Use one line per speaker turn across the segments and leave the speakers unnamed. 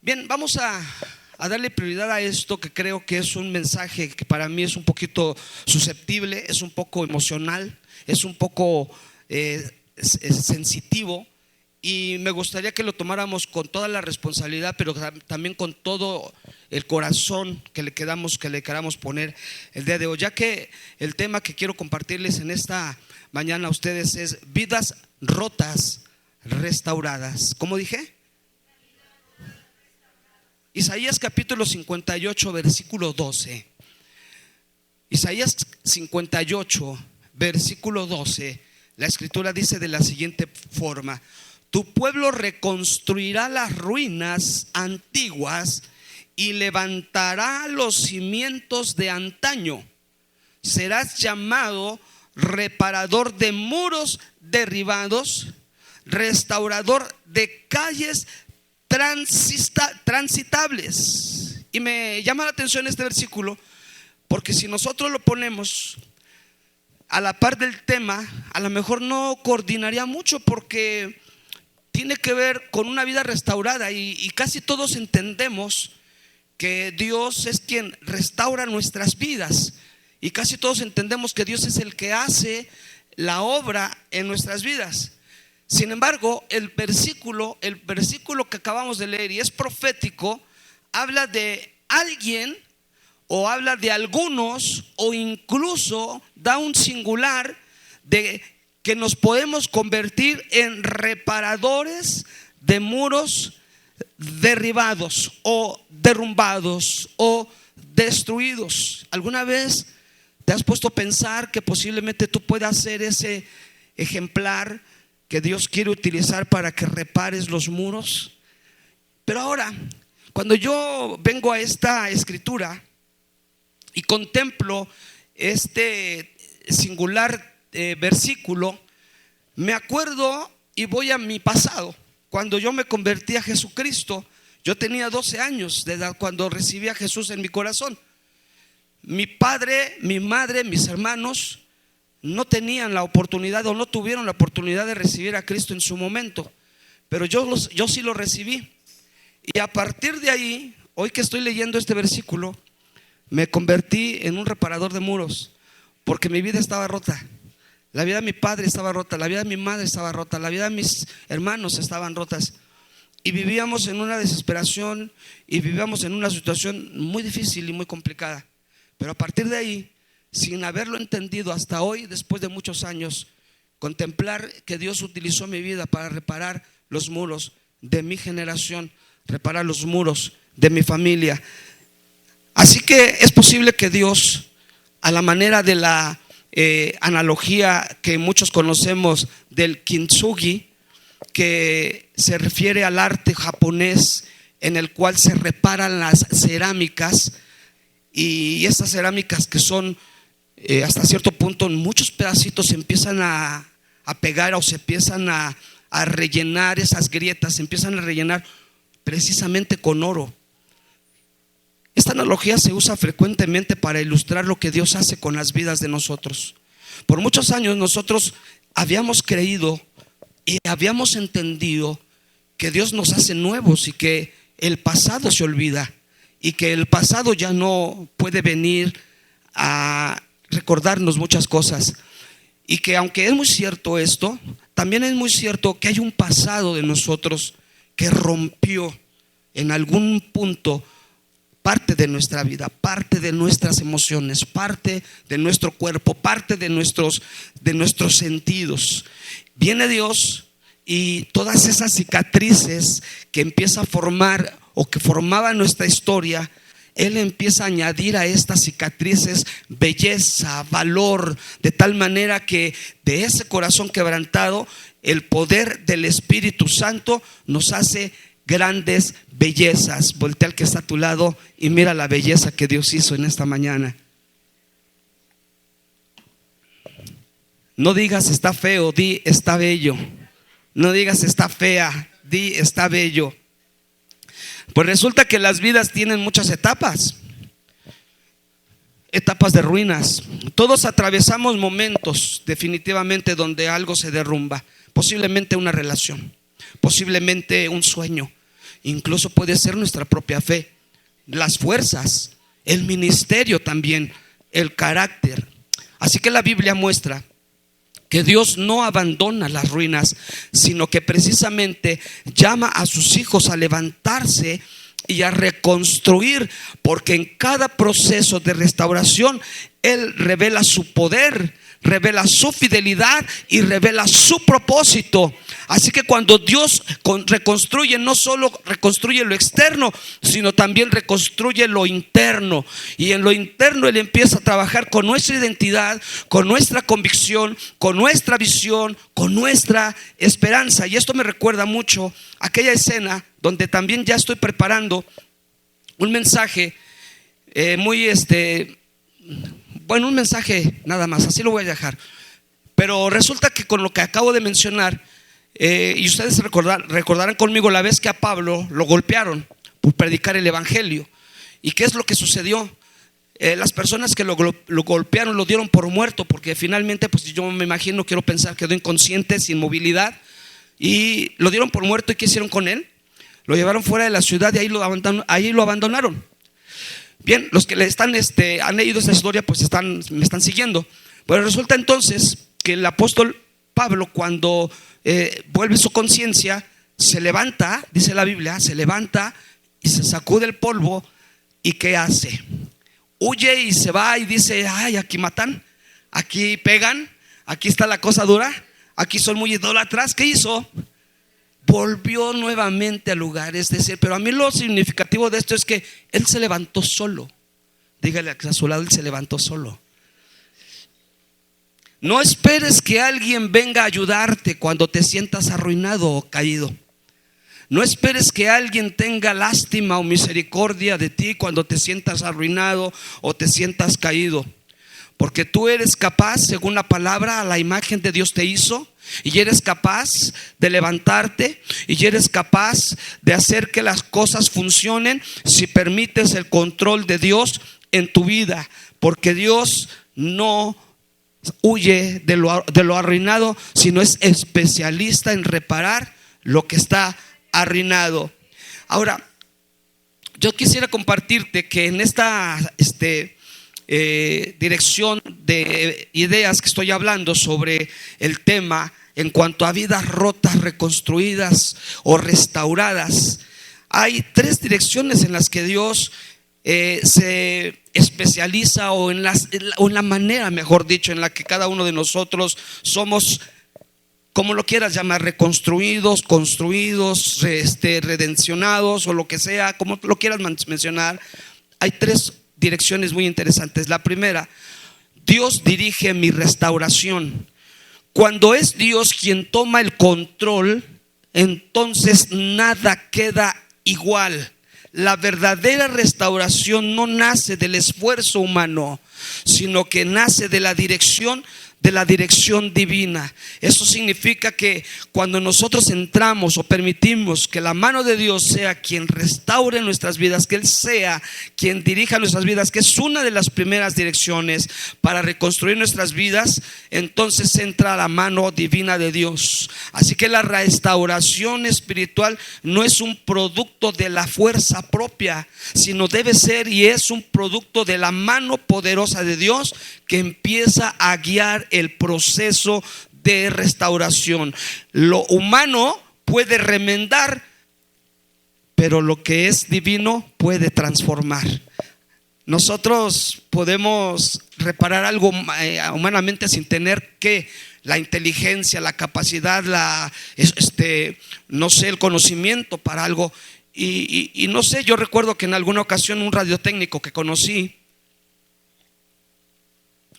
Bien, vamos a darle prioridad a esto, que creo que es un mensaje que para mí es un poquito susceptible, es un poco emocional, es un poco es sensitivo, y me gustaría que lo tomáramos con toda la responsabilidad, pero también con todo el corazón que le queramos poner el día de hoy, ya que el tema que quiero compartirles en esta mañana a ustedes es vidas rotas, restauradas. ¿Cómo dije? Isaías capítulo 58, versículo 12. Isaías 58, versículo 12. La escritura dice de la siguiente forma: tu pueblo reconstruirá las ruinas antiguas y levantará los cimientos de antaño. Serás llamado reparador de muros derribados, restaurador de calles transitables. Y me llama la atención este versículo, porque si nosotros lo ponemos a la par del tema, a lo mejor no coordinaría mucho, porque tiene que ver con una vida restaurada, y casi todos entendemos que Dios es quien restaura nuestras vidas, y casi todos entendemos que Dios es el que hace la obra en nuestras vidas. Sin embargo, el versículo que acabamos de leer, y es profético, habla de alguien, o habla de algunos, o incluso da un singular de que nos podemos convertir en reparadores de muros derribados o derrumbados o destruidos. ¿Alguna vez te has puesto a pensar que posiblemente tú puedas ser ese ejemplar que Dios quiere utilizar para que repares los muros? Pero ahora, cuando yo vengo a esta escritura y contemplo este singular versículo, me acuerdo y voy a mi pasado. Cuando yo me convertí a Jesucristo, yo tenía 12 años de edad cuando recibí a Jesús en mi corazón. Mi padre, mi madre, mis hermanos no tenían la oportunidad, o no tuvieron la oportunidad de recibir a Cristo en su momento, pero yo sí lo recibí. Y a partir de ahí, hoy que estoy leyendo este versículo, me convertí en un reparador de muros, porque mi vida estaba rota. La vida de mi padre estaba rota, la vida de mi madre estaba rota, la vida de mis hermanos estaban rotas, y vivíamos en una desesperación, y vivíamos en una situación muy difícil y muy complicada. Pero a partir de ahí, sin haberlo entendido hasta hoy, después de muchos años, contemplar que Dios utilizó mi vida para reparar los muros de mi generación, reparar los muros de mi familia. Así que es posible que Dios, a la manera de la analogía que muchos conocemos del kintsugi, que se refiere al arte japonés en el cual se reparan las cerámicas, y estas cerámicas que son hasta cierto punto, en muchos pedacitos se empiezan a pegar, o se empiezan a rellenar esas grietas, se empiezan a rellenar precisamente con oro. Esta analogía se usa frecuentemente para ilustrar lo que Dios hace con las vidas de nosotros. Por muchos años nosotros habíamos creído y habíamos entendido que Dios nos hace nuevos, y que el pasado se olvida, y que el pasado ya no puede venir a recordarnos muchas cosas. Y que aunque es muy cierto esto, también es muy cierto que hay un pasado de nosotros que rompió en algún punto parte de nuestra vida, parte de nuestras emociones, parte de nuestro cuerpo, parte de nuestros sentidos. Viene Dios, y todas esas cicatrices que empieza a formar, o que formaban nuestra historia, Él empieza a añadir a estas cicatrices belleza, valor, de tal manera que de ese corazón quebrantado, el poder del Espíritu Santo nos hace grandes bellezas. Voltea al que está a tu lado y mira la belleza que Dios hizo en esta mañana. No digas está feo, di está bello. No digas está fea, di está bello. Pues resulta que las vidas tienen muchas etapas de ruinas. Todos atravesamos momentos definitivamente donde algo se derrumba. Posiblemente una relación, posiblemente un sueño, incluso puede ser nuestra propia fe, las fuerzas, el ministerio también, el carácter. Así que la Biblia muestra que Dios no abandona las ruinas, sino que precisamente llama a sus hijos a levantarse y a reconstruir, porque en cada proceso de restauración Él revela su poder, revela su fidelidad y revela su propósito. Así que cuando Dios reconstruye, no solo reconstruye lo externo, sino también reconstruye lo interno. Y en lo interno Él empieza a trabajar con nuestra identidad, con nuestra convicción, con nuestra visión, con nuestra esperanza. Y esto me recuerda mucho a aquella escena donde también ya estoy preparando un mensaje bueno, un mensaje nada más, así lo voy a dejar. Pero resulta que con lo que acabo de mencionar, y ustedes recordarán conmigo la vez que a Pablo lo golpearon por predicar el evangelio. ¿Y qué es lo que sucedió? Las personas que lo golpearon lo dieron por muerto, porque finalmente, pues yo me imagino, quiero pensar, quedó inconsciente, sin movilidad, y lo dieron por muerto. ¿Y qué hicieron con él? Lo llevaron fuera de la ciudad y ahí lo abandonaron. Bien, los que han leído esta historia pues me están siguiendo. Pero resulta entonces que el apóstol Pablo, cuando vuelve su conciencia, se levanta, dice la Biblia, se levanta y se sacude el polvo. ¿Y qué hace? Huye y se va y dice: ay, aquí matan, aquí pegan, aquí está la cosa dura, aquí son muy idólatras. ¿Qué hizo? Volvió nuevamente al lugar. Es decir, pero a mí lo significativo de esto es que él se levantó solo. Dígale a su lado: él se levantó solo. No esperes que alguien venga a ayudarte cuando te sientas arruinado o caído. No esperes que alguien tenga lástima o misericordia de ti cuando te sientas arruinado o te sientas caído. Porque tú eres capaz, según la palabra, a la imagen de Dios te hizo, y eres capaz de levantarte, y eres capaz de hacer que las cosas funcionen si permites el control de Dios en tu vida. Porque Dios no huye de lo arruinado, sino es especialista en reparar lo que está arruinado. Ahora, yo quisiera compartirte que en esta dirección de ideas que estoy hablando sobre el tema en cuanto a vidas rotas, reconstruidas o restauradas, hay tres direcciones en las que Dios se especializa, o en la manera, mejor dicho, en la que cada uno de nosotros somos, como lo quieras llamar, reconstruidos, construidos, redencionados, o lo que sea, como lo quieras mencionar. Hay tres direcciones muy interesantes. La primera: Dios dirige mi restauración. Cuando es Dios quien toma el control, entonces nada queda igual. La verdadera restauración no nace del esfuerzo humano, sino que nace de la dirección divina. Eso significa que cuando nosotros entramos o permitimos que la mano de Dios sea quien restaure nuestras vidas, que Él sea quien dirija nuestras vidas, que es una de las primeras direcciones para reconstruir nuestras vidas, entonces entra la mano divina de Dios. Así que la restauración espiritual no es un producto de la fuerza propia, sino debe ser y es un producto de la mano poderosa de Dios, que empieza a guiar el proceso de restauración. Lo humano puede remendar, pero lo que es divino puede transformar. Nosotros podemos reparar algo humanamente sin tener que la inteligencia, la capacidad, no sé, el conocimiento para algo. Y no sé, yo recuerdo que en alguna ocasión un radiotécnico que conocí,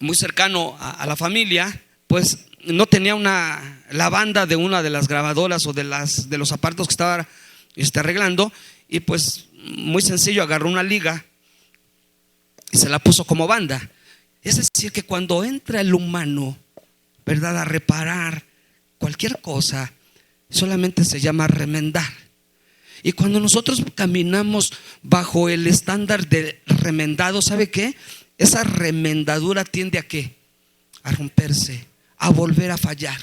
muy cercano a la familia, pues no tenía la banda de una de las grabadoras o de los aparatos que estaba arreglando, y pues muy sencillo, agarró una liga y se la puso como banda. Es decir, que cuando entra el humano, ¿verdad?, a reparar cualquier cosa, solamente se llama remendar. Y cuando nosotros caminamos bajo el estándar de remendado, ¿sabe qué? Esa remendadura tiende a ¿qué? A romperse, a volver a fallar.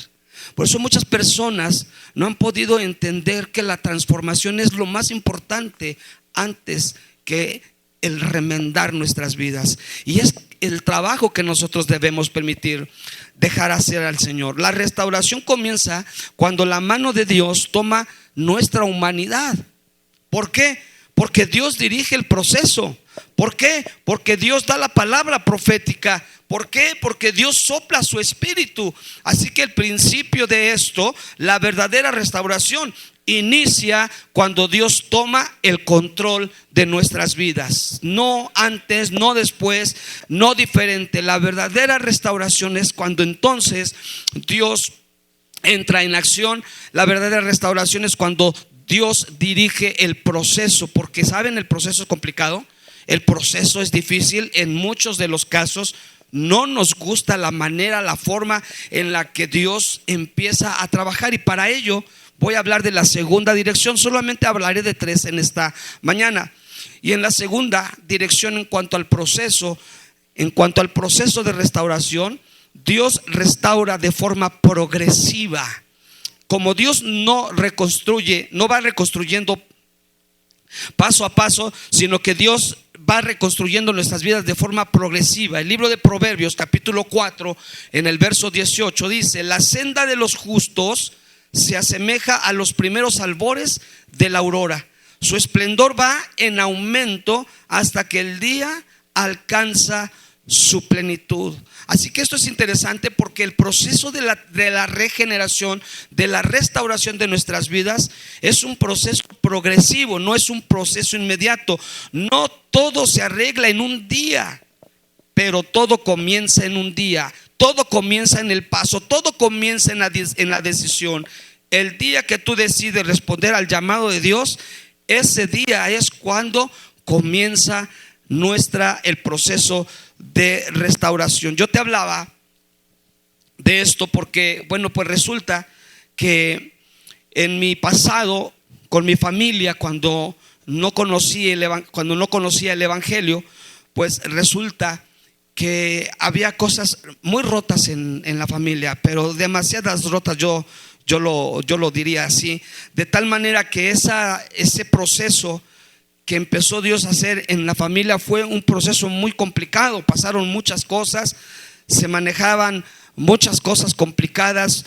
Por eso muchas personas no han podido entender que la transformación es lo más importante antes que el remendar nuestras vidas. Y es el trabajo que nosotros debemos permitir dejar hacer al Señor. La restauración comienza cuando la mano de Dios toma nuestra humanidad. ¿Por qué? Porque Dios dirige el proceso. ¿Por qué? Porque Dios da la palabra profética. ¿Por qué? Porque Dios sopla su espíritu. Así que el principio de esto, la verdadera restauración, inicia cuando Dios toma el control de nuestras vidas. No antes, no después, no diferente. La verdadera restauración es cuando entonces Dios entra en acción. La verdadera restauración es cuando Dios dirige el proceso. Porque ¿saben? El proceso es complicado. El proceso es difícil. En muchos de los casos no nos gusta la manera, la forma en la que Dios empieza a trabajar. Y para ello voy a hablar de la segunda dirección. Solamente hablaré de 3 en esta mañana. Y en la segunda dirección, en cuanto al proceso de restauración, Dios restaura de forma progresiva. Como Dios no reconstruye, no va reconstruyendo paso a paso, sino que Dios va reconstruyendo nuestras vidas de forma progresiva. El libro de Proverbios, capítulo 4, en el verso 18 dice: la senda de los justos se asemeja a los primeros albores de la aurora. Su esplendor va en aumento hasta que el día alcanza su plenitud. Así que esto es interesante porque el proceso de la regeneración, de la restauración de nuestras vidas, es un proceso progresivo, no es un proceso inmediato. No todo se arregla en un día, pero todo comienza en un día. Todo comienza en el paso, todo comienza en la decisión. El día que tú decides responder al llamado de Dios, ese día es cuando comienza el proceso de restauración. Yo te hablaba de esto porque, bueno, pues resulta que en mi pasado, con mi familia, cuando no conocía el evangelio, pues resulta que había cosas muy rotas en la familia, pero demasiadas rotas, yo lo diría así, de tal manera que ese proceso que empezó Dios a hacer en la familia fue un proceso muy complicado. Pasaron muchas cosas, se manejaban muchas cosas complicadas,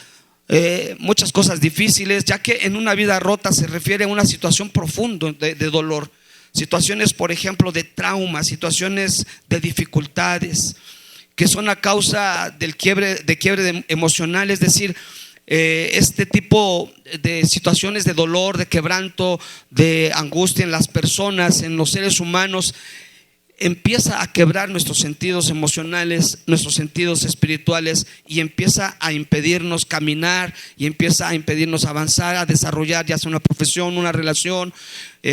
muchas cosas difíciles, ya que en una vida rota se refiere a una situación profunda de dolor, situaciones, por ejemplo, de trauma, situaciones de dificultades que son a causa del quiebre emocional. Es decir, este tipo de situaciones de dolor, de quebranto, de angustia en las personas, en los seres humanos, empieza a quebrar nuestros sentidos emocionales, nuestros sentidos espirituales, y empieza a impedirnos caminar, y empieza a impedirnos avanzar, a desarrollar ya sea una profesión, una relación,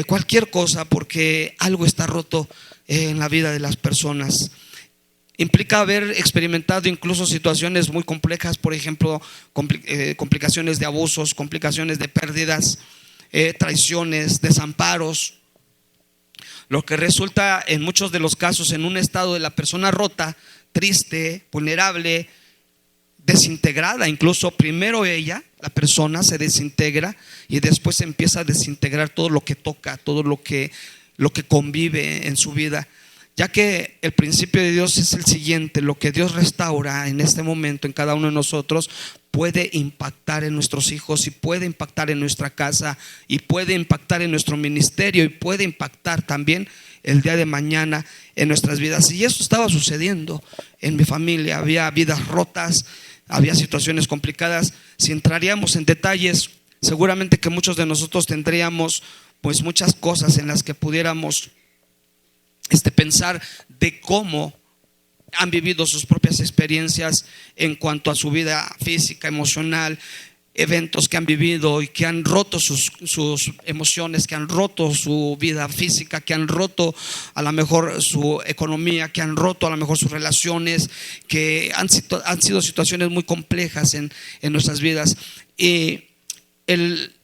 cualquier cosa, porque algo está roto en la vida de las personas. Implica haber experimentado incluso situaciones muy complejas, por ejemplo, complicaciones de abusos, complicaciones de pérdidas, traiciones, desamparos, lo que resulta en muchos de los casos en un estado de la persona rota, triste, vulnerable, desintegrada. Incluso primero ella, la persona, se desintegra y después empieza a desintegrar todo lo que toca, todo lo que convive en su vida. Ya que el principio de Dios es el siguiente: lo que Dios restaura en este momento en cada uno de nosotros puede impactar en nuestros hijos, y puede impactar en nuestra casa, y puede impactar en nuestro ministerio, y puede impactar también el día de mañana en nuestras vidas. Y eso estaba sucediendo en mi familia. Había vidas rotas, había situaciones complicadas. Si entraríamos en detalles, seguramente que muchos de nosotros tendríamos pues muchas cosas en las que pudiéramos pensar de cómo han vivido sus propias experiencias en cuanto a su vida física, emocional, eventos que han vivido y que han roto sus emociones, que han roto su vida física, que han roto a lo mejor su economía, que han roto a lo mejor sus relaciones, que han sido situaciones muy complejas en nuestras vidas. Y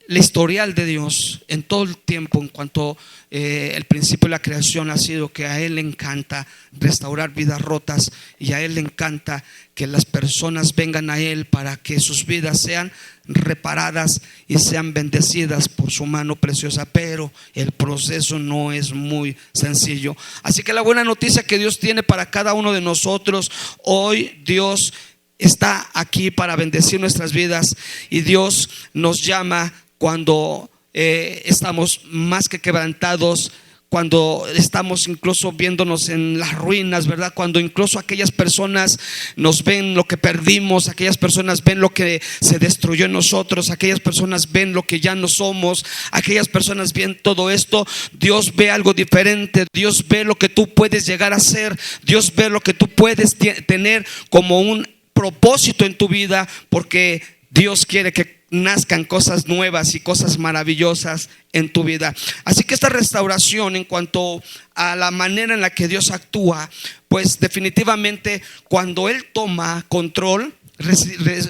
el historial de Dios en todo el tiempo, en cuanto el principio de la creación ha sido que a Él le encanta restaurar vidas rotas, y a Él le encanta que las personas vengan a Él para que sus vidas sean reparadas y sean bendecidas por su mano preciosa. Pero el proceso no es muy sencillo. Así que la buena noticia que Dios tiene para cada uno de nosotros hoy: Dios está aquí para bendecir nuestras vidas, y Dios nos llama cuando estamos más que quebrantados, cuando estamos incluso viéndonos en las ruinas, ¿verdad? Cuando incluso aquellas personas nos ven lo que perdimos, aquellas personas ven lo que se destruyó en nosotros, aquellas personas ven lo que ya no somos, aquellas personas ven todo esto. Dios ve algo diferente. Dios ve lo que tú puedes llegar a ser. Dios ve lo que tú puedes tener como un propósito en tu vida, porque Dios quiere que nazcan cosas nuevas y cosas maravillosas en tu vida. Así que esta restauración, en cuanto a la manera en la que Dios actúa, pues definitivamente cuando Él toma control,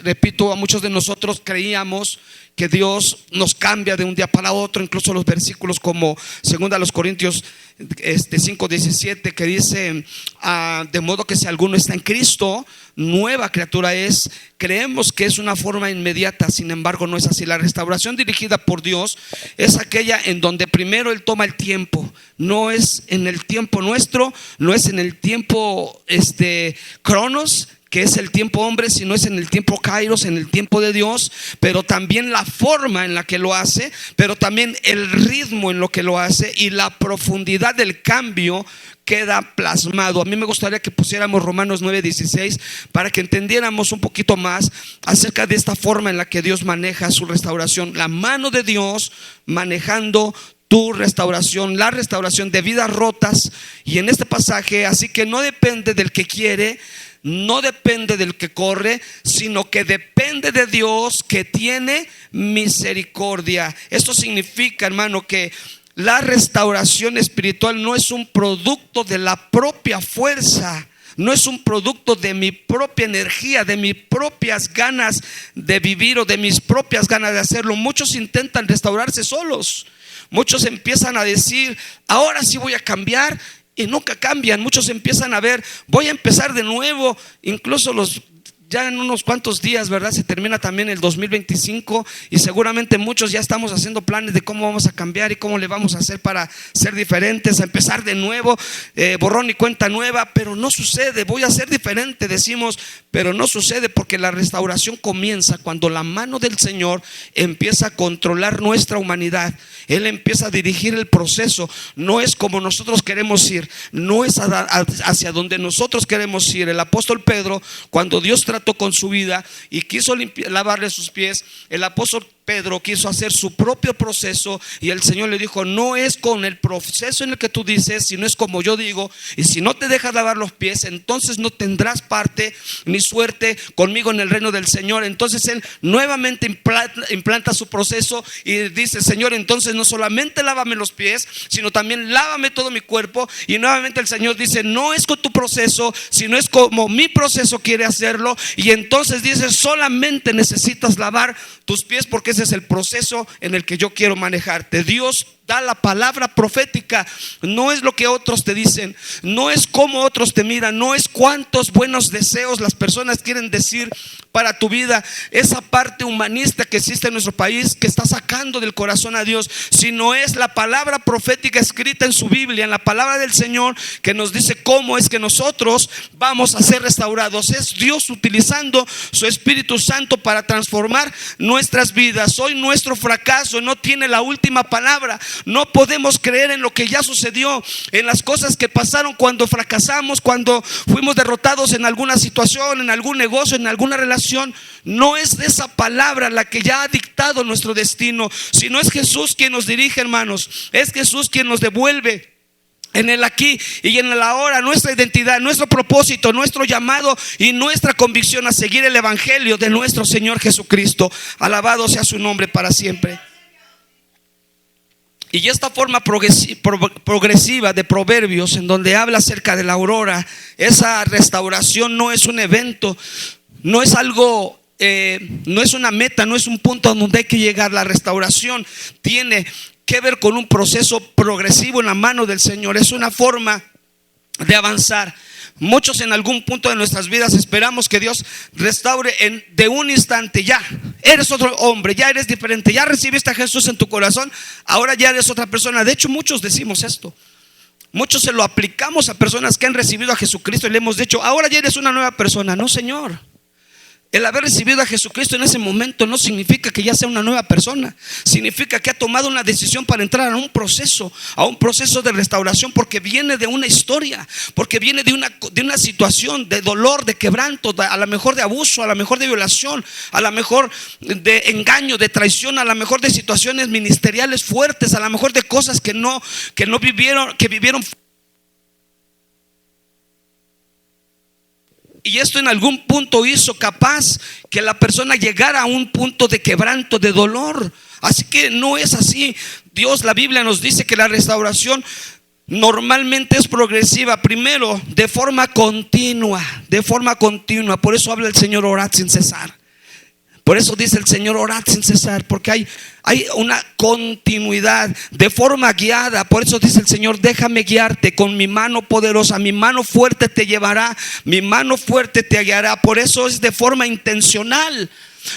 repito, a muchos de nosotros creíamos que Dios nos cambia de un día para otro. Incluso los versículos como 2 Corintios 5:17, que dice de modo que si alguno está en Cristo, nueva criatura es. Creemos que es una forma inmediata, sin embargo no es así. La restauración dirigida por Dios es aquella en donde primero Él toma el tiempo. No es en el tiempo nuestro, no es en el tiempo cronos, que es el tiempo hombre, sino es en el tiempo kairos, en el tiempo de Dios. Pero también la forma en la que lo hace, pero también el ritmo en lo que lo hace, y la profundidad del cambio queda plasmado. A mí me gustaría que pusiéramos Romanos 9:16 para que entendiéramos un poquito más acerca de esta forma en la que Dios maneja su restauración. La mano de Dios manejando tu restauración, la restauración de vidas rotas. Y en este pasaje, así que no depende del que quiere, no depende del que corre, sino que depende de Dios, que tiene misericordia. Esto significa, hermano, que la restauración espiritual no es un producto de la propia fuerza, no es un producto de mi propia energía, de mis propias ganas de vivir o de mis propias ganas de hacerlo. Muchos intentan restaurarse solos. Muchos empiezan a decir: ahora sí voy a cambiar, y nunca cambian. Muchos empiezan a ver: voy a empezar de nuevo. Incluso ya en unos cuantos días, ¿verdad?, se termina también el 2025, y seguramente muchos ya estamos haciendo planes de cómo vamos a cambiar y cómo le vamos a hacer para ser diferentes, a empezar de nuevo, borrón y cuenta nueva. Pero no sucede. Voy a ser diferente, decimos, pero no sucede, porque la restauración comienza cuando la mano del Señor empieza a controlar nuestra humanidad. Él empieza a dirigir el proceso. No es como nosotros queremos ir, no es hacia donde nosotros queremos ir. El apóstol Pedro, cuando Dios trató con su vida y quiso lavarle sus pies, el apóstol Pedro quiso hacer su propio proceso, y el Señor le dijo: no es con el proceso en el que tú dices, sino es como yo digo. Y si no te dejas lavar los pies, entonces no tendrás parte ni suerte conmigo en el reino del Señor. Entonces Él nuevamente implanta su proceso y dice: Señor, entonces no solamente lávame los pies, sino también lávame todo mi cuerpo. Y nuevamente el Señor dice: no es con tu proceso, sino es como mi proceso quiere hacerlo. Y entonces dice: solamente necesitas lavar tus pies, porque ese es el proceso en el que yo quiero manejarte. Dios da la palabra profética. No es lo que otros te dicen, no es cómo otros te miran, no es cuántos buenos deseos las personas quieren decir para tu vida, esa parte humanista que existe en nuestro país, que está sacando del corazón a Dios, sino es la palabra profética escrita en su Biblia, en la palabra del Señor, que nos dice cómo es que nosotros vamos a ser restaurados. Es Dios utilizando su Espíritu Santo para transformar nuestras vidas. Hoy nuestro fracaso no tiene la última palabra. No podemos creer en lo que ya sucedió, en las cosas que pasaron cuando fracasamos, cuando fuimos derrotados en alguna situación, en algún negocio, en alguna relación. No es de esa palabra la que ya ha dictado nuestro destino, sino es Jesús quien nos dirige, hermanos. Es Jesús quien nos devuelve en el aquí y en el ahora nuestra identidad, nuestro propósito, nuestro llamado y nuestra convicción a seguir el evangelio de nuestro Señor Jesucristo. Alabado sea su nombre para siempre. Y esta forma progresiva de Proverbios, en donde habla acerca de la aurora, esa restauración no es un evento, no es algo no es una meta, no es un punto a donde hay que llegar. La restauración tiene que ver con un proceso progresivo en la mano del Señor. Es una forma de avanzar. Muchos en algún punto de nuestras vidas esperamos que Dios restaure de un instante. Ya eres otro hombre, ya eres diferente, ya recibiste a Jesús en tu corazón, ahora ya eres otra persona. De hecho, muchos decimos esto. Muchos se lo aplicamos a personas que han recibido a Jesucristo y le hemos dicho: ahora ya eres una nueva persona. No, Señor. El haber recibido a Jesucristo en ese momento no significa que ya sea una nueva persona. Significa que ha tomado una decisión para entrar a un proceso de restauración, porque viene de una historia, porque viene de una situación de dolor, de quebranto, a lo mejor de abuso, a lo mejor de violación, a lo mejor de engaño, de traición, a lo mejor de situaciones ministeriales fuertes, a lo mejor de cosas que no vivieron, que vivieron. Y esto en algún punto hizo capaz que la persona llegara a un punto de quebranto, de dolor. Así que no es así. La Biblia nos dice que la restauración normalmente es progresiva. Primero, de forma continua. Por eso habla el Señor: orad sin cesar. Por eso dice el Señor: orad sin cesar, porque hay una continuidad, de forma guiada. Por eso dice el Señor: déjame guiarte con mi mano poderosa, mi mano fuerte te llevará, mi mano fuerte te guiará. Por eso es de forma intencional.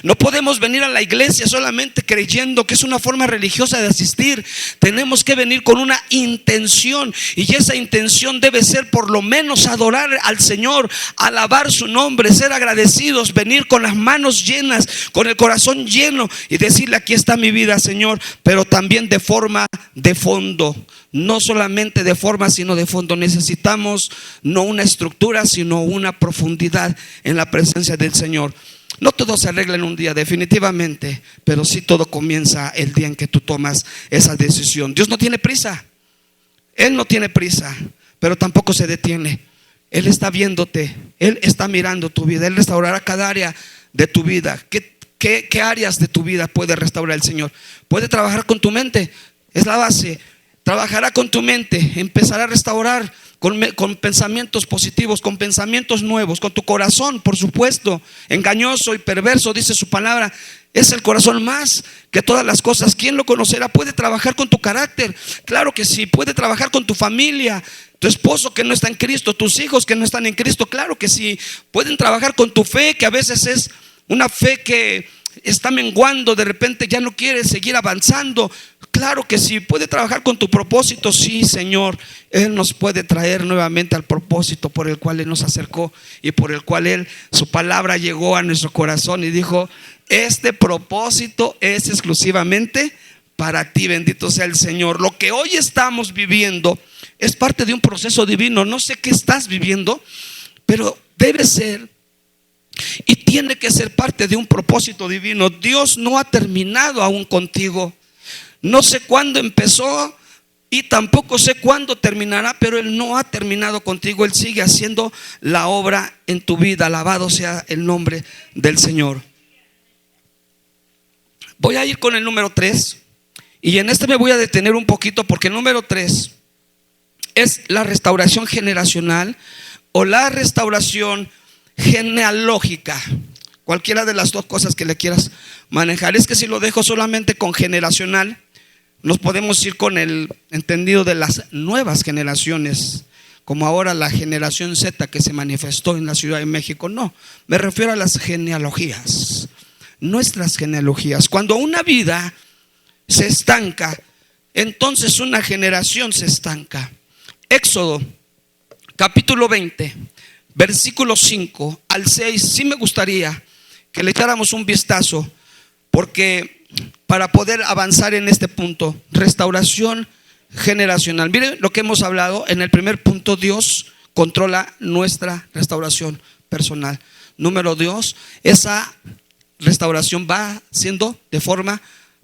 No podemos venir a la iglesia solamente creyendo que es una forma religiosa de asistir. Tenemos que venir con una intención, y esa intención debe ser por lo menos adorar al Señor, alabar su nombre, ser agradecidos, venir con las manos llenas, con el corazón lleno y decirle: aquí está mi vida, Señor. Pero también de forma de fondo. No solamente de forma, sino de fondo. Necesitamos no una estructura, sino una profundidad en la presencia del Señor. No todo se arregla en un día, definitivamente, pero sí todo comienza el día en que tú tomas esa decisión. Dios no tiene prisa. Él no tiene prisa, pero tampoco se detiene. Él está viéndote, Él está mirando tu vida. Él restaurará cada área de tu vida. ¿Qué áreas de tu vida puede restaurar el Señor? Puede trabajar con tu mente, es la base. Trabajará con tu mente, empezará a restaurar con pensamientos positivos, con pensamientos nuevos, con tu corazón, por supuesto, engañoso y perverso, dice su palabra. Es el corazón más que todas las cosas. ¿Quién lo conocerá? Puede trabajar con tu carácter, claro que sí. Puede trabajar con tu familia, tu esposo que no está en Cristo, tus hijos que no están en Cristo, claro que sí. Pueden trabajar con tu fe, que a veces es una fe que está menguando, de repente ya no quiere seguir avanzando. Claro que sí. Puede trabajar con tu propósito, sí, Señor. Él nos puede traer nuevamente al propósito por el cual Él nos acercó y por el cual su palabra llegó a nuestro corazón y dijo: este propósito es exclusivamente para ti. Bendito sea el Señor. Lo que hoy estamos viviendo es parte de un proceso divino. No sé qué estás viviendo, pero debe ser y tiene que ser parte de un propósito divino. Dios no ha terminado aún contigo. No sé cuándo empezó y tampoco sé cuándo terminará, pero Él no ha terminado contigo. Él sigue haciendo la obra en tu vida. Alabado sea el nombre del Señor. Voy a ir con el número 3, y en este me voy a detener un poquito, porque el número 3 es la restauración generacional o la restauración genealógica. Cualquiera de las dos cosas que le quieras manejar. Es que si lo dejo solamente con generacional, nos podemos ir con el entendido de las nuevas generaciones, como ahora la generación Z que se manifestó en la Ciudad de México. No, me refiero a las genealogías, nuestras genealogías. Cuando una vida se estanca, entonces una generación se estanca. Éxodo capítulo 20, versículos 5 al 6. Sí me gustaría que le echáramos un vistazo, porque para poder avanzar en este punto, restauración generacional. Miren lo que hemos hablado en el primer punto: Dios controla nuestra restauración personal. Número 2, esa restauración va siendo de forma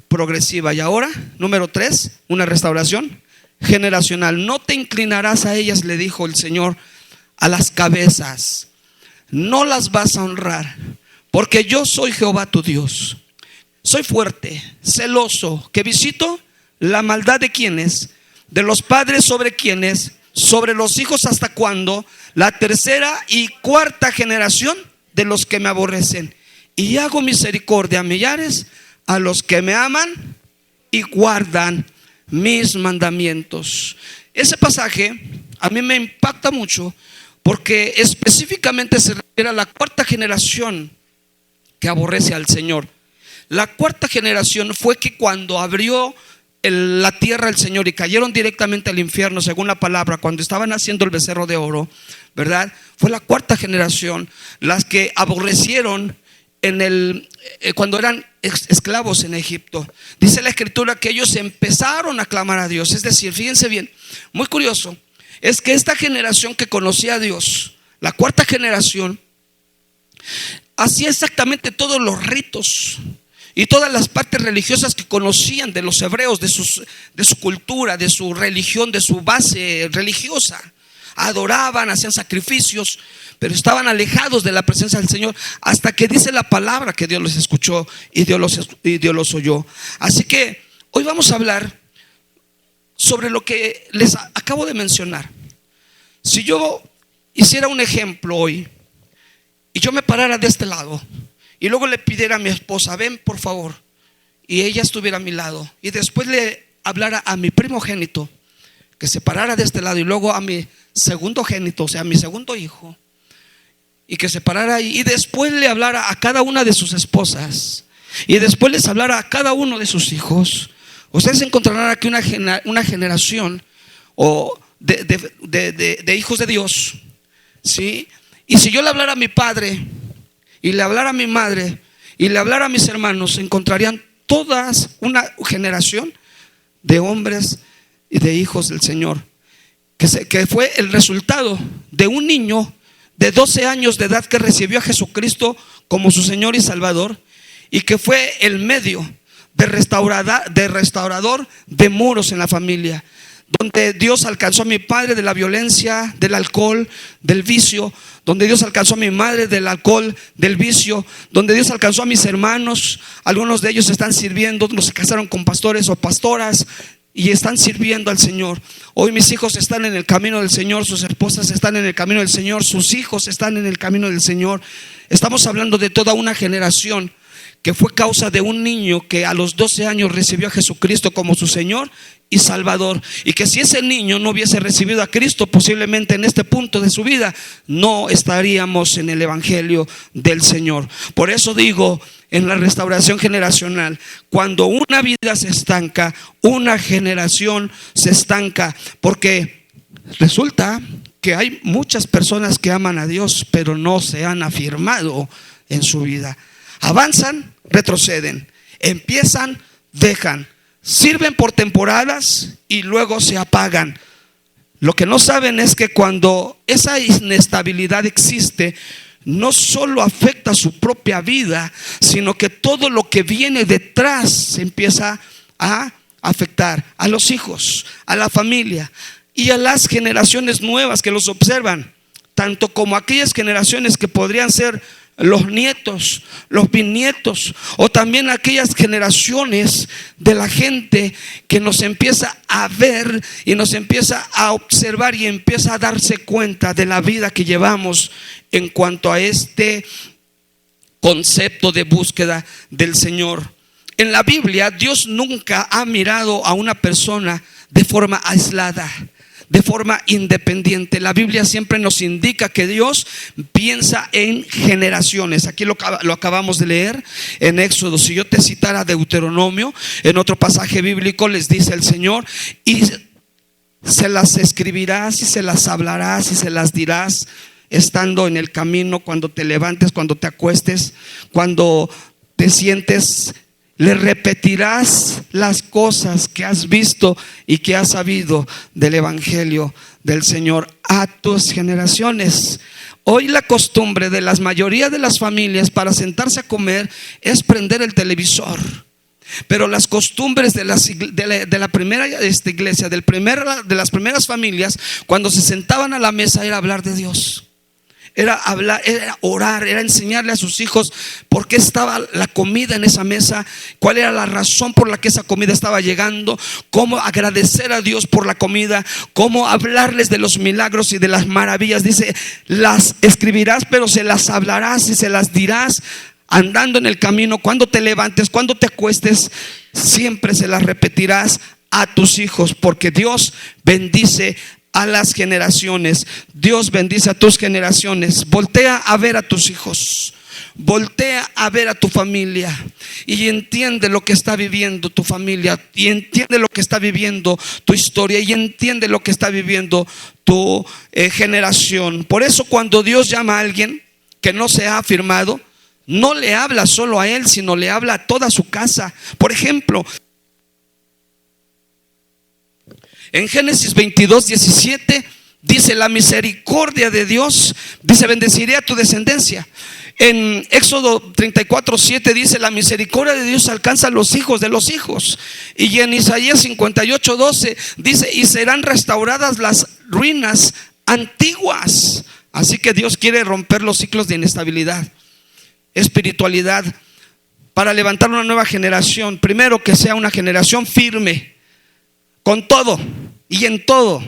progresiva. Y ahora, número 3, una restauración generacional. No te inclinarás a ellas, le dijo el Señor, a las cabezas. No las vas a honrar, porque yo soy Jehová tu Dios. Soy fuerte, celoso, que visito la maldad de quienes, de los padres sobre quienes, sobre los hijos hasta cuándo, la tercera y cuarta generación de los que me aborrecen. y hago misericordia a millares, a los que me aman y guardan mis mandamientos. Ese pasaje a mí me impacta mucho porque específicamente se refiere a la cuarta generación que aborrece al Señor. La cuarta generación fue que cuando abrió la tierra el Señor y cayeron directamente al infierno, según la palabra, cuando estaban haciendo el becerro de oro, ¿verdad? Fue la cuarta generación las que aborrecieron cuando eran esclavos en Egipto. Dice la escritura que ellos empezaron a clamar a Dios. Es decir, fíjense bien, muy curioso, es que esta generación que conocía a Dios, la cuarta generación, hacía exactamente todos los ritos y todas las partes religiosas que conocían de los hebreos, de su cultura, de su religión, de su base religiosa. Adoraban, hacían sacrificios, pero estaban alejados de la presencia del Señor, hasta que dice la palabra que Dios los escuchó y Dios los oyó. Así que hoy vamos a hablar sobre lo que les acabo de mencionar. Si yo hiciera un ejemplo hoy y yo me parara de este lado y luego le pidiera a mi esposa, ven por favor, y ella estuviera a mi lado, y después le hablara a mi primogénito que se parara de este lado, y luego a mi segundo génito, o sea, a mi segundo hijo, y que se parara ahí, y después le hablara a cada una de sus esposas, y después les hablara a cada uno de sus hijos, ustedes encontrarán aquí una generación de hijos de Dios, ¿sí? Y si yo le hablara a mi padre, y le hablara a mi madre, y le hablara a mis hermanos, encontrarían todas una generación de hombres y de hijos del Señor, que fue el resultado de un niño de 12 años de edad que recibió a Jesucristo como su Señor y Salvador, y que fue el medio de restaurador de muros en la familia, donde Dios alcanzó a mi padre de la violencia, del alcohol, del vicio, donde Dios alcanzó a mi madre del alcohol, del vicio, donde Dios alcanzó a mis hermanos. Algunos de ellos están sirviendo, otros se casaron con pastores o pastoras y están sirviendo al Señor. Hoy mis hijos están en el camino del Señor, sus esposas están en el camino del Señor, sus hijos están en el camino del Señor. Estamos hablando de toda una generación que fue causa de un niño que a los 12 años recibió a Jesucristo como su Señor y Salvador, y que si ese niño no hubiese recibido a Cristo, posiblemente en este punto de su vida no estaríamos en el evangelio del Señor. Por eso digo, en la restauración generacional, cuando una vida se estanca, una generación se estanca, porque resulta que hay muchas personas que aman a Dios, pero no se han afirmado en su vida. Avanzan, retroceden, empiezan, dejan, sirven por temporadas y luego se apagan. Lo que no saben es que cuando esa inestabilidad existe, no solo afecta su propia vida, sino que todo lo que viene detrás se empieza a afectar a los hijos, a la familia y a las generaciones nuevas que los observan, tanto como aquellas generaciones que podrían ser los nietos, los bisnietos, o también aquellas generaciones de la gente que nos empieza a ver y nos empieza a observar y empieza a darse cuenta de la vida que llevamos en cuanto a este concepto de búsqueda del Señor. En la Biblia, Dios nunca ha mirado a una persona de forma aislada, de forma independiente. La Biblia siempre nos indica que Dios piensa en generaciones. Aquí lo acabamos de leer en Éxodo. Si yo te citara Deuteronomio, en otro pasaje bíblico les dice el Señor: y se las escribirás y se las hablarás y se las dirás estando en el camino, cuando te levantes, cuando te acuestes, cuando te sientes. Le repetirás las cosas que has visto y que has sabido del evangelio del Señor a tus generaciones. Hoy la costumbre de la mayoría de las familias para sentarse a comer es prender el televisor. Pero las costumbres de la primera iglesia, de las primeras familias, cuando se sentaban a la mesa, era hablar de Dios. Era hablar, era orar, era enseñarle a sus hijos por qué estaba la comida en esa mesa, cuál era la razón por la que esa comida estaba llegando, cómo agradecer a Dios por la comida, cómo hablarles de los milagros y de las maravillas. Dice: las escribirás, pero se las hablarás y se las dirás andando en el camino, cuando te levantes, cuando te acuestes, siempre se las repetirás a tus hijos, porque Dios bendice a las generaciones. Dios bendice a tus generaciones. Voltea a ver a tus hijos, voltea a ver a tu familia y entiende lo que está viviendo tu familia, y entiende lo que está viviendo tu historia, y entiende lo que está viviendo tu generación. Por eso cuando Dios llama a alguien que no se ha afirmado, no le habla solo a él, sino le habla a toda su casa. Por ejemplo, en Génesis 22:17 dice: la misericordia de Dios, dice, bendeciré a tu descendencia. En Éxodo 34:7 dice: la misericordia de Dios alcanza a los hijos de los hijos. Y en Isaías 58:12 dice: y serán restauradas las ruinas antiguas. Así que Dios quiere romper los ciclos de inestabilidad, espiritualidad, para levantar una nueva generación. Primero, que sea una generación firme, con todo y en todo,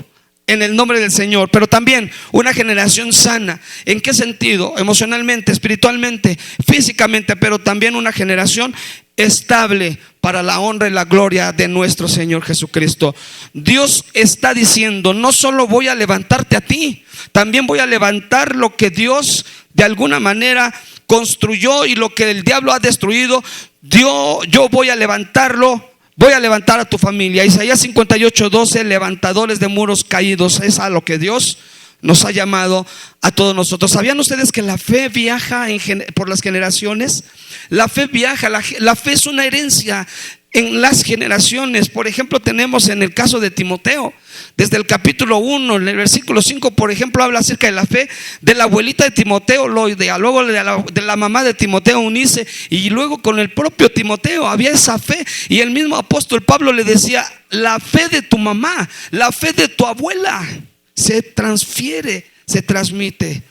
en el nombre del Señor. Pero también una generación sana. ¿En qué sentido? Emocionalmente, espiritualmente, físicamente, pero también una generación estable para la honra y la gloria de nuestro Señor Jesucristo. Dios está diciendo: no solo voy a levantarte a ti, también voy a levantar lo que Dios de alguna manera construyó, y lo que el diablo ha destruido, yo voy a levantarlo. Voy a levantar a tu familia. Isaías 58:12, levantadores de muros caídos. Es a lo que Dios nos ha llamado a todos nosotros. ¿Sabían ustedes que la fe viaja por las generaciones? La fe viaja, la fe es una herencia en las generaciones. Por ejemplo, tenemos en el caso de Timoteo, desde el capítulo 1, en el versículo 5, por ejemplo, habla acerca de la fe de la abuelita de Timoteo, Loidea, luego de la mamá de Timoteo, Eunice, y luego con el propio Timoteo había esa fe. Y el mismo apóstol Pablo le decía: la fe de tu mamá, la fe de tu abuela se transfiere, se transmite.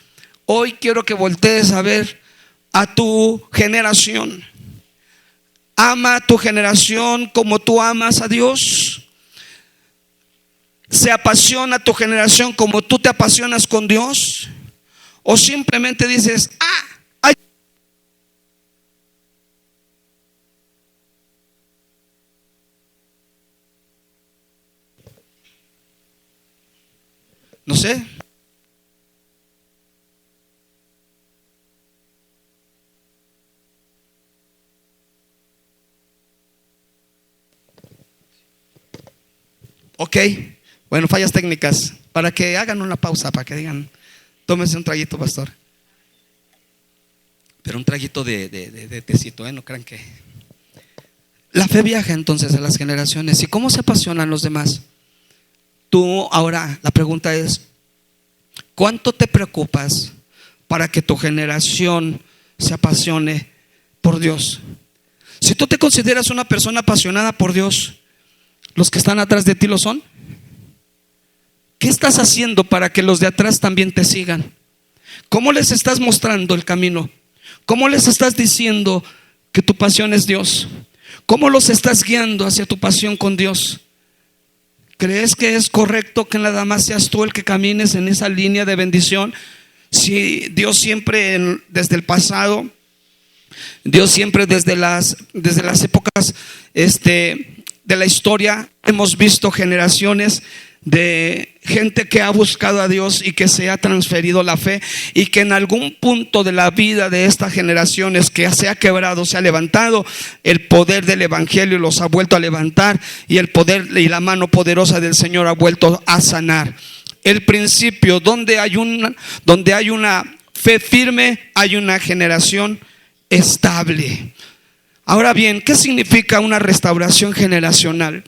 Hoy quiero que voltees a ver a tu generación. Ama a tu generación como tú amas a Dios. ¿Se apasiona tu generación como tú te apasionas con Dios? ¿O simplemente dices: ay, no sé? Ok, bueno, fallas técnicas. Para que hagan una pausa, para que digan: tómense un traguito, pastor. Pero un traguito de tecito, no crean que. La fe viaja entonces a las generaciones. ¿Y cómo se apasionan los demás? Tú ahora, la pregunta es: ¿cuánto te preocupas para que tu generación se apasione por Dios? Si tú te consideras una persona apasionada por Dios, ¿los que están atrás de ti lo son? ¿Qué estás haciendo para que los de atrás también te sigan? ¿Cómo les estás mostrando el camino? ¿Cómo les estás diciendo que tu pasión es Dios? ¿Cómo los estás guiando hacia tu pasión con Dios? ¿Crees que es correcto que nada más seas tú el que camines en esa línea de bendición? Si Dios siempre desde el pasado, Dios siempre desde las épocas de la historia, hemos visto generaciones de gente que ha buscado a Dios y que se ha transferido la fe, y que en algún punto de la vida de estas generaciones que se ha quebrado, se ha levantado, el poder del evangelio los ha vuelto a levantar, y el poder y la mano poderosa del Señor ha vuelto a sanar. El principio: donde hay una fe firme, hay una generación estable. Ahora bien, ¿qué significa una restauración generacional?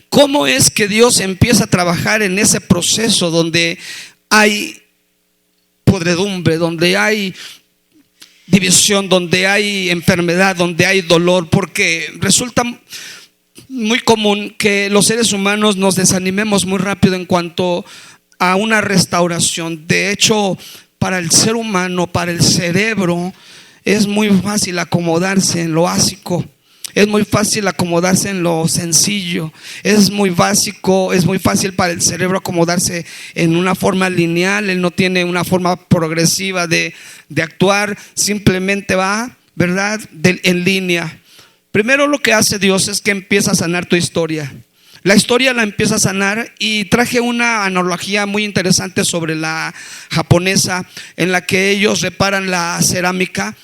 ¿Cómo es que Dios empieza a trabajar en ese proceso donde hay podredumbre, donde hay división, donde hay enfermedad, donde hay dolor? Porque resulta muy común que los seres humanos nos desanimemos muy rápido en cuanto a una restauración. De hecho, para el ser humano, para el cerebro, es muy fácil acomodarse en lo básico, Es muy fácil acomodarse en lo sencillo. Es muy básico, es muy fácil para el cerebro acomodarse en una forma lineal. Él no tiene una forma progresiva de actuar. Simplemente va, ¿verdad?, en línea. Primero lo que hace Dios es que empieza a sanar tu historia. La historia la empieza a sanar, y traje una analogía muy interesante sobre la japonesa, en la que ellos reparan la cerámica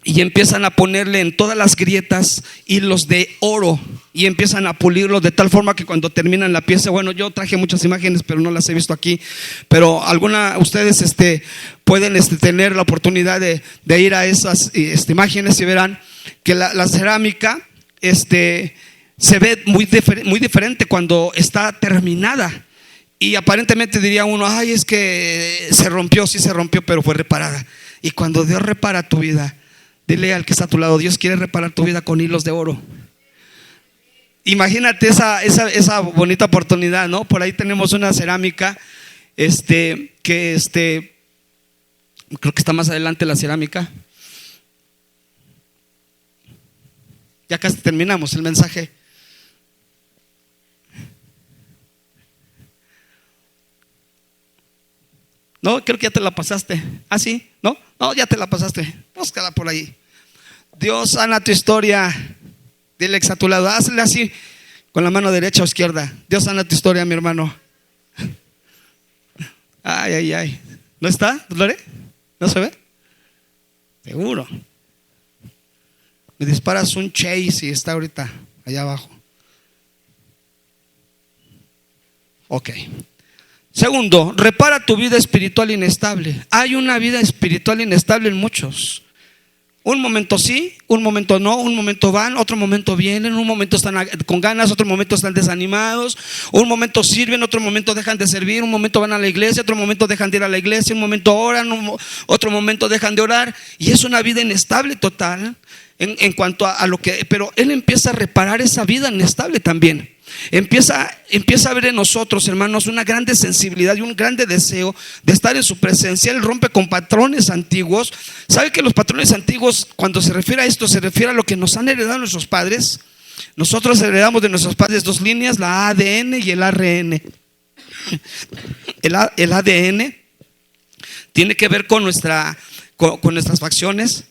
y empiezan a ponerle en todas las grietas hilos de oro y empiezan a pulirlo de tal forma que cuando terminan la pieza, bueno, yo traje muchas imágenes pero no las he visto aquí, pero ustedes pueden tener la oportunidad de ir a esas imágenes y verán que la cerámica se ve muy diferente cuando está terminada. Y aparentemente diría uno, ay, es que se rompió. Sí se rompió, pero fue reparada. Y cuando Dios repara tu vida, dile al que está a tu lado, Dios quiere reparar tu vida con hilos de oro. Imagínate esa bonita oportunidad, ¿no? Por ahí tenemos una cerámica que creo que está más adelante la cerámica. Ya casi terminamos el mensaje. No, creo que ya te la pasaste. ¿Ah, sí? ¿No? No, ya te la pasaste. Búscala por ahí. Dios sana tu historia. Dile a tu lado, hazle así con la mano derecha o izquierda. Dios sana tu historia, mi hermano. Ay, ay, ay. ¿No está, Lore? ¿No se ve? Seguro. Me disparas un chase y está ahorita allá abajo. Ok. Segundo, repara tu vida espiritual inestable. Hay una vida espiritual inestable en muchos. Un momento sí, un momento no, un momento van, otro momento vienen, un momento están con ganas, otro momento están desanimados, un momento sirven, otro momento dejan de servir, un momento van a la iglesia, otro momento dejan de ir a la iglesia, un momento oran, otro momento dejan de orar. Y es una vida inestable total en cuanto a lo que, pero Él empieza a reparar esa vida inestable también. Empieza a ver en nosotros, hermanos, una grande sensibilidad y un grande deseo de estar en su presencia. Él rompe con patrones antiguos. ¿Sabe que los patrones antiguos, cuando se refiere a esto, se refiere a lo que nos han heredado nuestros padres? Nosotros heredamos de nuestros padres dos líneas, la ADN y el ARN. El ADN tiene que ver con nuestras facciones,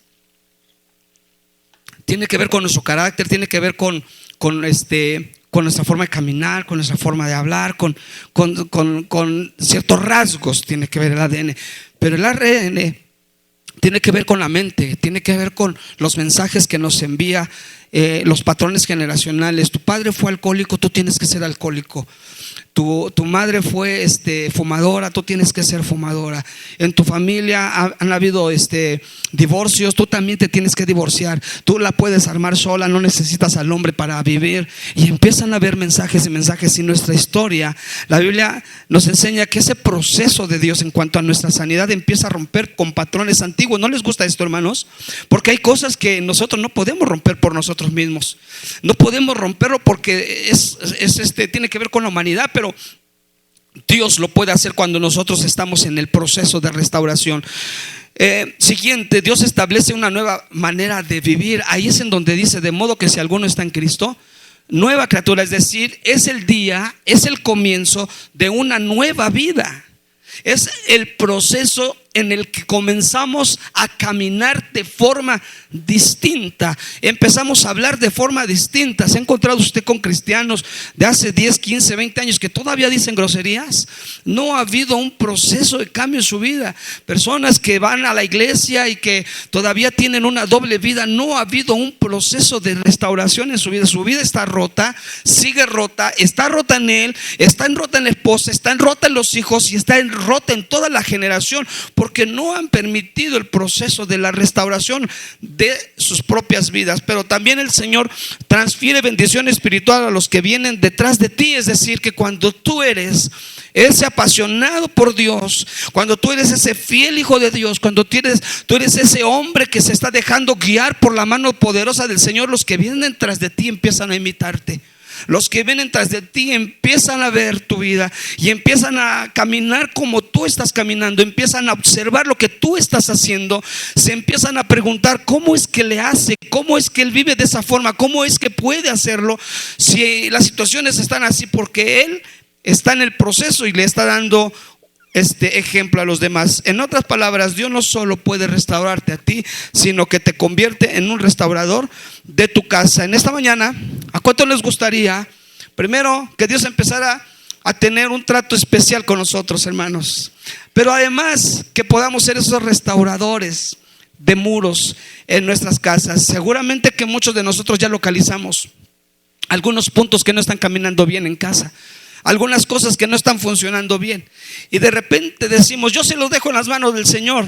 tiene que ver con nuestro carácter, tiene que ver con nuestra forma de caminar, con nuestra forma de hablar, con ciertos rasgos tiene que ver el ADN. Pero el ARN tiene que ver con la mente, tiene que ver con los mensajes que nos envía, los patrones generacionales. Tu padre fue alcohólico, tú tienes que ser alcohólico. Tu madre fue fumadora, tú tienes que ser fumadora. En tu familia han habido divorcios, tú también te tienes que divorciar. Tú la puedes armar sola, no necesitas al hombre para vivir. Y empiezan a haber mensajes y mensajes. Y nuestra historia, la Biblia nos enseña que ese proceso de Dios en cuanto a nuestra sanidad empieza a romper con patrones antiguos. ¿No les gusta esto, hermanos? Porque hay cosas que nosotros no podemos romper por nosotros mismos. No podemos romperlo porque tiene que ver con la humanidad, pero Dios lo puede hacer cuando nosotros estamos en el proceso de restauración. Siguiente, Dios establece una nueva manera de vivir. Ahí es en donde dice, de modo que si alguno está en Cristo, nueva criatura, es decir, es el día, es el comienzo de una nueva vida. Es el proceso en el que comenzamos a caminar de forma distinta. Empezamos a hablar de forma distinta. ¿Se ha encontrado usted con cristianos de hace 10, 15, 20 años que todavía dicen groserías? No ha habido un proceso de cambio en su vida. Personas que van a la iglesia y que todavía tienen una doble vida. No ha habido un proceso de restauración en su vida. Su vida está rota, sigue rota, está rota en él, está rota en la esposa, está rota en los hijos y está rota en toda la generación, porque no han permitido el proceso de la restauración de sus propias vidas. Pero también el Señor transfiere bendición espiritual a los que vienen detrás de ti. Es decir, que cuando tú eres ese apasionado por Dios, cuando tú eres ese fiel hijo de Dios, cuando tú eres ese hombre que se está dejando guiar por la mano poderosa del Señor, los que vienen detrás de ti empiezan a imitarte. Los que vienen tras de ti empiezan a ver tu vida y empiezan a caminar como tú estás caminando, empiezan a observar lo que tú estás haciendo, se empiezan a preguntar cómo es que le hace, cómo es que él vive de esa forma, cómo es que puede hacerlo. Si las situaciones están así, porque él está en el proceso y le está dando este ejemplo a los demás. En otras palabras, Dios no solo puede restaurarte a ti, sino que te convierte en un restaurador de tu casa. En esta mañana, ¿a cuánto les gustaría primero que Dios empezara a tener un trato especial con nosotros, hermanos? Pero además que podamos ser esos restauradores de muros en nuestras casas. Seguramente que muchos de nosotros ya localizamos algunos puntos que no están caminando bien en casa, algunas cosas que no están funcionando bien, y de repente decimos: yo se los dejo en las manos del Señor.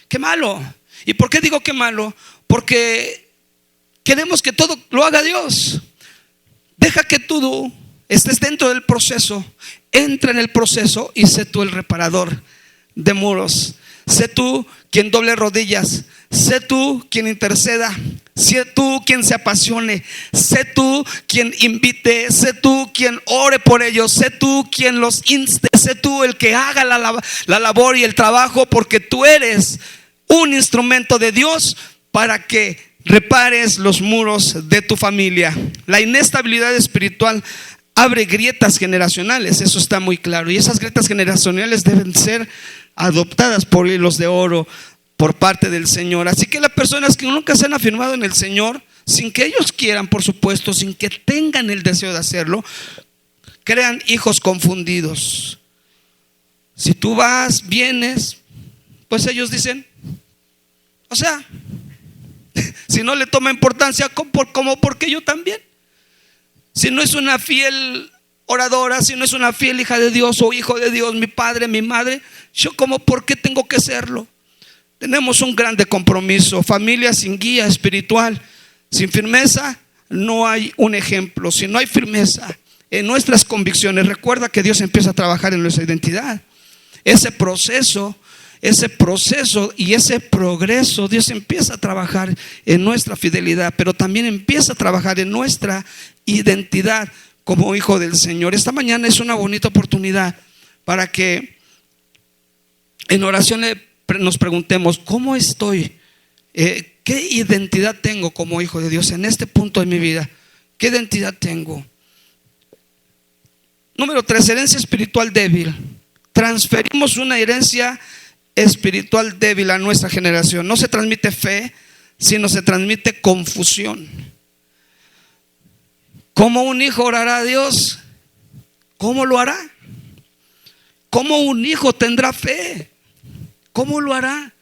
¡Qué malo! ¿Y por qué digo qué malo? Porque queremos que todo lo haga Dios. Deja que tú estés dentro del proceso, entra en el proceso y sé tú el reparador de muros. Sé tú quien doble rodillas, sé tú quien interceda, sé tú quien se apasione, sé tú quien invite, sé tú quien ore por ellos, sé tú quien los inste, sé tú el que haga la labor y el trabajo, porque tú eres un instrumento de Dios para que repares los muros de tu familia. La inestabilidad espiritual abre grietas generacionales, eso está muy claro, y esas grietas generacionales deben ser adoptadas por hilos de oro por parte del Señor. Así que las personas que nunca se han afirmado en el Señor, sin que ellos quieran, por supuesto, sin que tengan el deseo de hacerlo, crean hijos confundidos. Si tú vas, vienes, pues ellos dicen, o sea, si no le toma importancia, como porque yo también. Si no es una fiel oradora, si no es una fiel hija de Dios o hijo de Dios, mi padre, mi madre, yo como por qué tengo que serlo. Tenemos un grande compromiso. Familia sin guía espiritual, sin firmeza, no hay un ejemplo. Si no hay firmeza en nuestras convicciones, recuerda que Dios empieza a trabajar en nuestra identidad. Ese proceso y ese progreso, Dios empieza a trabajar en nuestra fidelidad, pero también empieza a trabajar en nuestra identidad como hijo del Señor. Esta mañana es una bonita oportunidad para que en oración nos preguntemos: ¿cómo estoy? ¿Qué identidad tengo como hijo de Dios en este punto de mi vida? ¿Qué identidad tengo? Número 3, herencia espiritual débil. Transferimos una herencia espiritual débil a nuestra generación. No se transmite fe, sino se transmite confusión. ¿Cómo un hijo orará a Dios? ¿Cómo lo hará? ¿Cómo un hijo tendrá fe? ¿Cómo lo hará?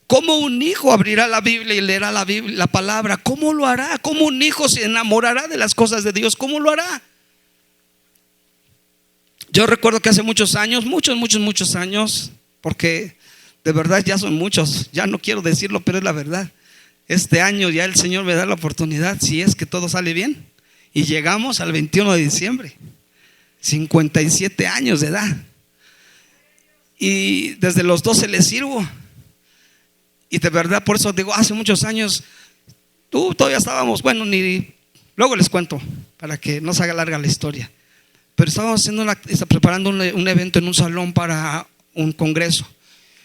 ¿Cómo un hijo abrirá la Biblia y leerá la palabra? ¿Cómo lo hará? ¿Cómo un hijo se enamorará de las cosas de Dios? ¿Cómo lo hará? Yo recuerdo que hace muchos años, muchos años, porque de verdad ya son muchos, ya no quiero decirlo, pero es la verdad. Este año ya el Señor me da la oportunidad, si es que todo sale bien, y llegamos al 21 de diciembre, 57 años de edad. Y desde los 12 les sirvo. Y de verdad, por eso digo, hace muchos años, todavía estábamos, bueno, luego les cuento, para que no se haga larga la historia. Pero estábamos preparando un evento en un salón para un congreso.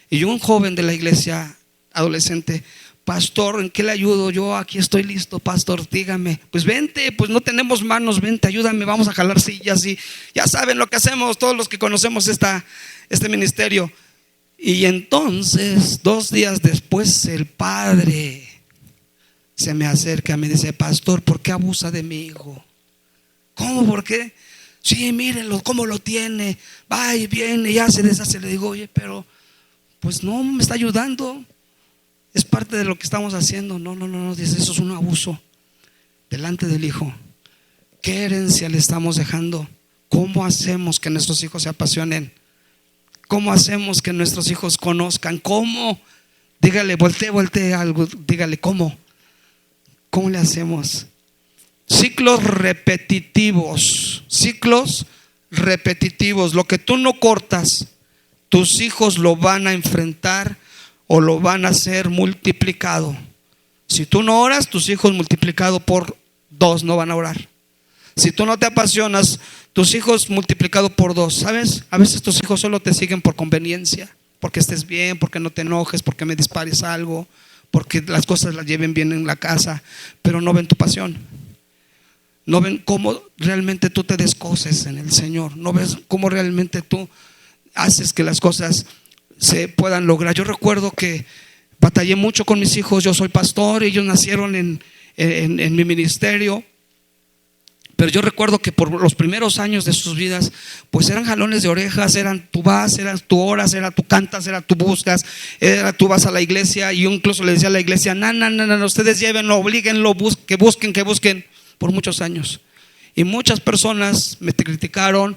Y un joven de la iglesia, adolescente: pastor, ¿en qué le ayudo? Yo aquí estoy listo, pastor, dígame. Pues vente, pues no tenemos manos, vente, ayúdame, vamos a jalar sillas. Y ya saben lo que hacemos todos los que conocemos este ministerio. Y entonces, 2 días después, el padre se me acerca y me dice: pastor, ¿por qué abusa de mi hijo? ¿Cómo? ¿Por qué? Sí, mírenlo, cómo lo tiene, va y viene, ya se deshace. Le digo: oye, pero pues no me está ayudando, es parte de lo que estamos haciendo. No, dice: eso es un abuso delante del hijo. ¿Qué herencia le estamos dejando? ¿Cómo hacemos que nuestros hijos se apasionen? ¿Cómo hacemos que nuestros hijos conozcan? ¿Cómo? Dígale, voltee algo, dígale, ¿cómo le hacemos? Ciclos repetitivos. Lo que tú no cortas, tus hijos lo van a enfrentar o lo van a hacer multiplicado. Si tú no oras, tus hijos multiplicado por 2 no van a orar. Si tú no te apasionas, tus hijos multiplicado por dos, ¿sabes? A veces tus hijos solo te siguen por conveniencia, porque estés bien, porque no te enojes, porque me dispares algo, porque las cosas las lleven bien en la casa, pero no ven tu pasión. No ven cómo realmente tú te descoses en el Señor. No ves cómo realmente tú haces que las cosas se puedan lograr. Yo recuerdo que batallé mucho con mis hijos. Yo soy pastor, ellos nacieron en mi ministerio. Pero yo recuerdo que por los primeros años de sus vidas, pues eran jalones de orejas, eran tú vas, eran tú oras, era tú cantas, era tú buscas, era tú vas a la iglesia. Y yo incluso le decía a la iglesia, no, ustedes llévenlo, oblíguenlo, que busquen por muchos años. Y muchas personas me criticaron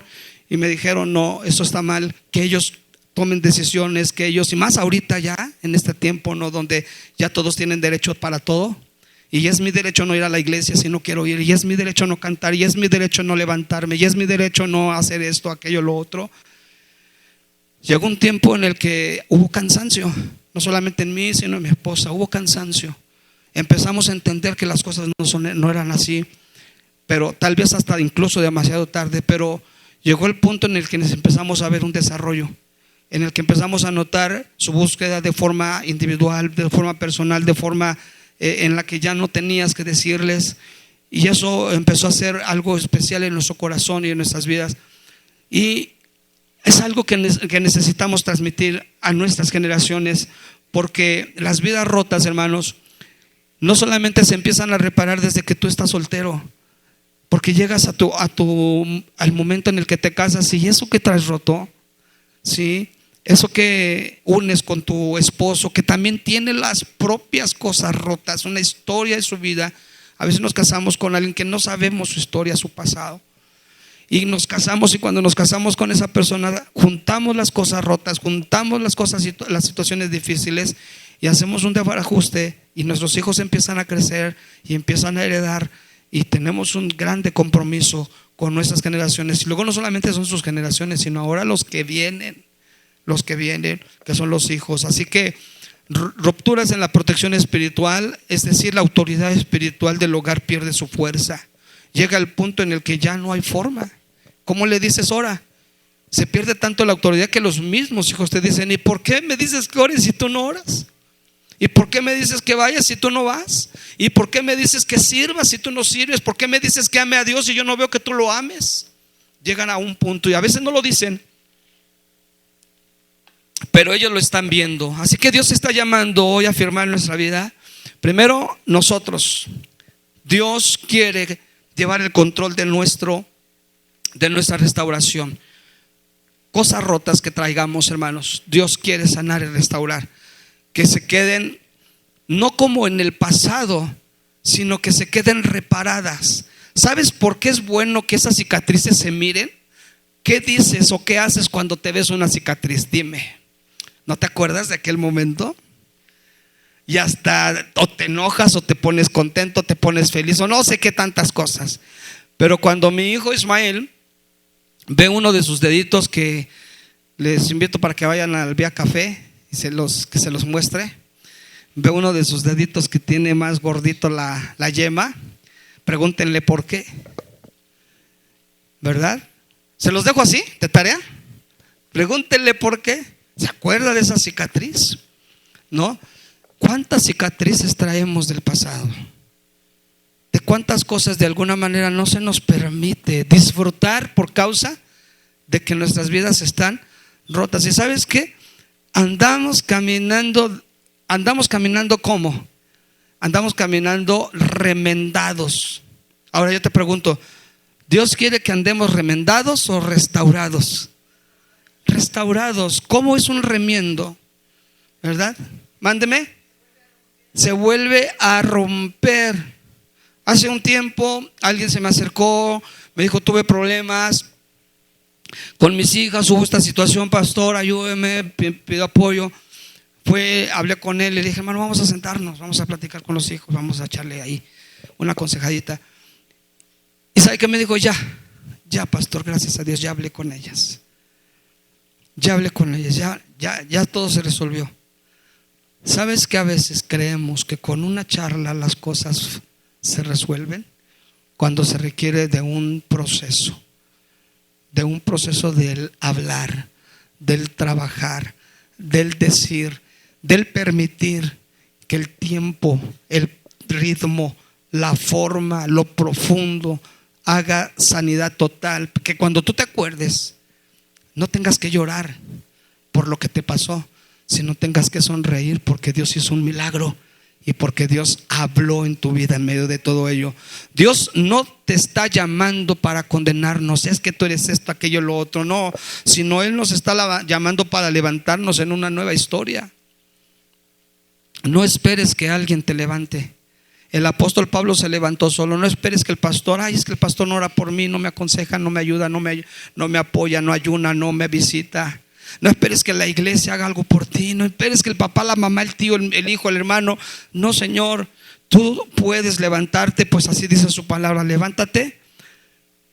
y me dijeron, no, eso está mal, que ellos tomen decisiones, que ellos, y más ahorita ya, en este tiempo, ¿no? Donde ya todos tienen derecho para todo. Y es mi derecho no ir a la iglesia si no quiero ir, y es mi derecho no cantar, y es mi derecho no levantarme, y es mi derecho no hacer esto, aquello, lo otro. Llegó un tiempo en el que hubo cansancio, no solamente en mí, sino en mi esposa, hubo cansancio. Empezamos a entender que las cosas no eran así, pero tal vez hasta incluso demasiado tarde. Pero llegó el punto en el que empezamos a ver un desarrollo, en el que empezamos a notar su búsqueda de forma individual, de forma personal, de forma en la que ya no tenías que decirles, y eso empezó a ser algo especial en nuestro corazón y en nuestras vidas. Y es algo que necesitamos transmitir a nuestras generaciones, porque las vidas rotas, hermanos, no solamente se empiezan a reparar desde que tú estás soltero, porque llegas al momento en el que te casas, y eso que traes roto, ¿sí? Eso que unes con tu esposo, que también tiene las propias cosas rotas, una historia de su vida. A veces nos casamos con alguien que no sabemos su historia, su pasado, y nos casamos, y cuando nos casamos con esa persona, juntamos las cosas rotas, juntamos las cosas, las situaciones difíciles, y hacemos un desbarajuste, y nuestros hijos empiezan a crecer y empiezan a heredar, y tenemos un grande compromiso con nuestras generaciones. Y luego no solamente son sus generaciones, sino ahora los que vienen, que son los hijos. Así que rupturas en la protección espiritual, es decir, la autoridad espiritual del hogar pierde su fuerza. Llega el punto en el que ya no hay forma. ¿Cómo le dices ora? Se pierde tanto la autoridad que los mismos hijos te dicen, ¿y por qué me dices que ores si tú no oras? ¿Y por qué me dices que vayas si tú no vas? ¿Y por qué me dices que sirvas si tú no sirves? ¿Por qué me dices que ame a Dios si yo no veo que tú lo ames? Llegan a un punto, y a veces no lo dicen, pero ellos lo están viendo. Así que Dios está llamando hoy a afirmar en nuestra vida. Primero, nosotros. Dios quiere llevar el control de nuestra restauración. Cosas rotas que traigamos, hermanos, Dios quiere sanar y restaurar, que se queden no como en el pasado, sino que se queden reparadas. ¿Sabes por qué es bueno que esas cicatrices se miren? ¿Qué dices o qué haces cuando te ves una cicatriz? Dime, ¿no te acuerdas de aquel momento? Y hasta o te enojas, o te pones contento, te pones feliz, o no sé qué tantas cosas. Pero cuando mi hijo Ismael ve uno de sus deditos, que les invito para que vayan al Vía Café y que se los muestre, ve uno de sus deditos que tiene más gordito la yema. Pregúntenle por qué, ¿verdad? Se los dejo así, de tarea. Pregúntenle por qué. ¿Se acuerda de esa cicatriz? ¿No? ¿Cuántas cicatrices traemos del pasado? ¿De cuántas cosas de alguna manera no se nos permite disfrutar por causa de que nuestras vidas están rotas? ¿Y sabes qué? Andamos caminando ¿cómo? Andamos caminando remendados. Ahora yo te pregunto, ¿Dios quiere que andemos remendados o restaurados? Restaurados. ¿Cómo es un remiendo? ¿Verdad? Mándeme. Se vuelve a romper. Hace un tiempo alguien se me acercó, me dijo, tuve problemas con mis hijas, hubo esta situación, pastor, ayúdeme, pido apoyo. Hablé con él, le dije, hermano, vamos a sentarnos, vamos a platicar con los hijos, vamos a echarle ahí una aconsejadita. ¿Y sabe qué me dijo? Ya pastor, gracias a Dios, ya hablé con ellas. Ya todo se resolvió. ¿Sabes que a veces creemos que con una charla las cosas se resuelven? cuando se requiere de un proceso del hablar, del trabajar, del decir, del permitir que el tiempo, el ritmo, la forma, lo profundo haga sanidad total. Que cuando tú te acuerdes, no tengas que llorar por lo que te pasó, sino tengas que sonreír porque Dios hizo un milagro y porque Dios habló en tu vida en medio de todo ello. Dios no te está llamando para condenarnos, es que tú eres esto, aquello, lo otro, no, sino Él nos está llamando para levantarnos en una nueva historia. No esperes que alguien te levante. El apóstol Pablo se levantó solo. No esperes que el pastor, es que el pastor no ora por mí, no me aconseja, no me ayuda, no me apoya, no ayuna, no me visita. No esperes que la iglesia haga algo por ti. No esperes que el papá, la mamá, el tío, el hijo, el hermano. No, Señor, tú puedes levantarte, pues así dice su palabra. Levántate,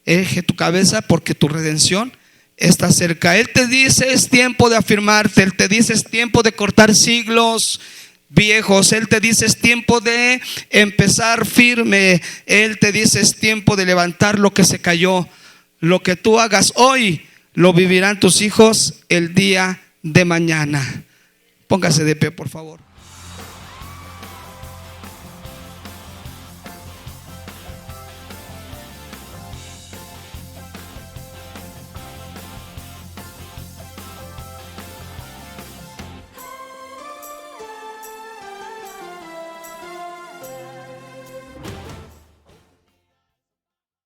erige tu cabeza, porque tu redención está cerca. Él te dice: es tiempo de afirmarte. Él te dice: es tiempo de cortar siglos viejos. Él te dice: es tiempo de empezar firme. Él te dice: es tiempo de levantar lo que se cayó. Lo que tú hagas hoy lo vivirán tus hijos el día de mañana. Póngase de pie, por favor.